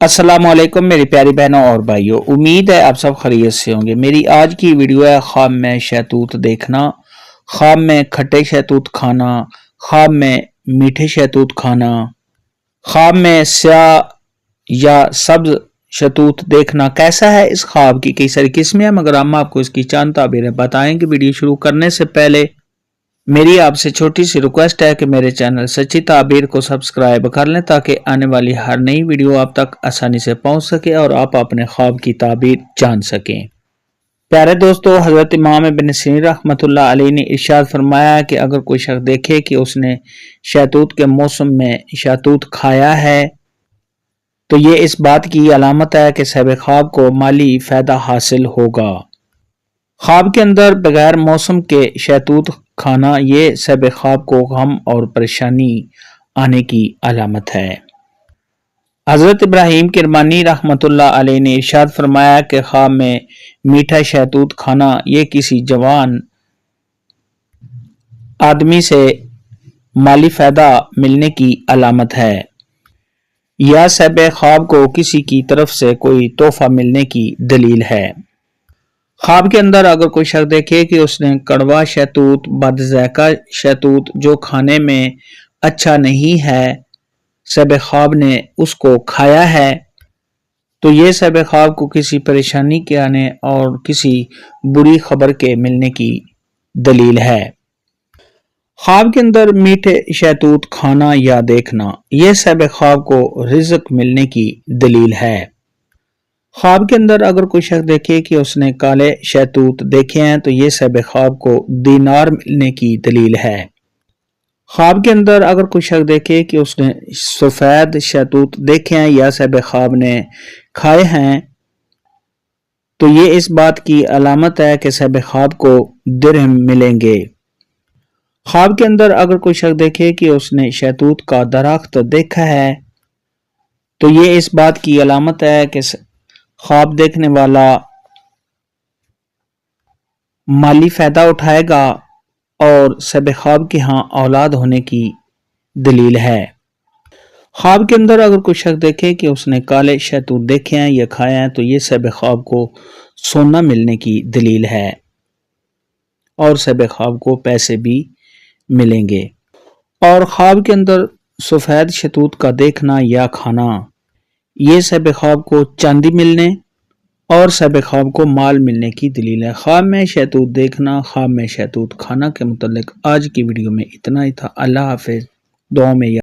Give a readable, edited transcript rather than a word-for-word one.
السلام علیکم میری پیاری بہنوں اور بھائیوں، امید ہے آپ سب خیریت سے ہوں گے۔ میری آج کی ویڈیو ہے خواب میں شہتوت دیکھنا، خواب میں کھٹے شہتوت کھانا، خواب میں میٹھے شہتوت کھانا، خواب میں سیاہ یا سبز شہتوت دیکھنا۔ کیسا ہے اس خواب کی کئی ساری قسمیں ہیں، مگر ہم آپ کو اس کی چند تعبیریں بتائیں گے۔ ویڈیو شروع کرنے سے پہلے میری آپ سے چھوٹی سی ریکویسٹ ہے کہ میرے چینل سچی تعبیر کو سبسکرائب کر لیں تاکہ آنے والی ہر نئی ویڈیو آپ تک آسانی سے پہنچ سکے اور آپ اپنے خواب کی تعبیر جان سکیں۔ پیارے دوستو، حضرت امام ابن سیرین رحمۃ اللہ علیہ نے ارشاد فرمایا ہے کہ اگر کوئی شخص دیکھے کہ اس نے شہتوت کے موسم میں شہتوت کھایا ہے تو یہ اس بات کی علامت ہے کہ صاحب خواب کو مالی فائدہ حاصل ہوگا۔ خواب کے اندر بغیر موسم کے شہتوت کھانا یہ صاحب خواب کو غم اور پریشانی آنے کی علامت ہے۔ حضرت ابراہیم کرمانی رحمۃ اللہ علیہ نے ارشاد فرمایا کہ خواب میں میٹھا شہتوت کھانا یہ کسی جوان آدمی سے مالی فائدہ ملنے کی علامت ہے یا صاحب خواب کو کسی کی طرف سے کوئی تحفہ ملنے کی دلیل ہے۔ خواب کے اندر اگر کوئی شخص دیکھے کہ اس نے کڑوا شہتوت، بد ذائقہ شہتوت جو کھانے میں اچھا نہیں ہے، صاحب خواب نے اس کو کھایا ہے تو یہ صاحب خواب کو کسی پریشانی کے آنے اور کسی بری خبر کے ملنے کی دلیل ہے۔ خواب کے اندر میٹھے شہتوت کھانا یا دیکھنا یہ صاحب خواب کو رزق ملنے کی دلیل ہے۔ خواب کے اندر اگر کوئی شخص دیکھے کہ اس نے کالے شہتوت دیکھے ہیں تو یہ صاحب خواب کو دینار ملنے کی دلیل ہے۔ خواب کے اندر اگر کوئی شخص دیکھے کہ اس نے سفید شہتوت دیکھے ہیں یا صاحب خواب نے کھائے ہیں تو یہ اس بات کی علامت ہے کہ صاحب خواب کو درہم ملیں گے۔ خواب کے اندر اگر کوئی شخص دیکھے کہ اس نے شہتوت کا درخت دیکھا ہے تو یہ اس بات کی علامت ہے کہ خواب دیکھنے والا مالی فائدہ اٹھائے گا اور صاحب خواب کے ہاں اولاد ہونے کی دلیل ہے۔ خواب کے اندر اگر کوئی شخص دیکھے کہ اس نے کالے شہتوت دیکھے ہیں یا کھائے ہیں تو یہ صاحب خواب کو سونا ملنے کی دلیل ہے اور صاحب خواب کو پیسے بھی ملیں گے۔ اور خواب کے اندر سفید شہتوت کا دیکھنا یا کھانا یہ صاحب خواب کو چاندی ملنے اور صاحب خواب کو مال ملنے کی دلیل ہے۔ خواب میں شہتوت دیکھنا، خواب میں شہتوت کھانا کے متعلق آج کی ویڈیو میں اتنا ہی تھا۔ اللہ حافظ، دعا میں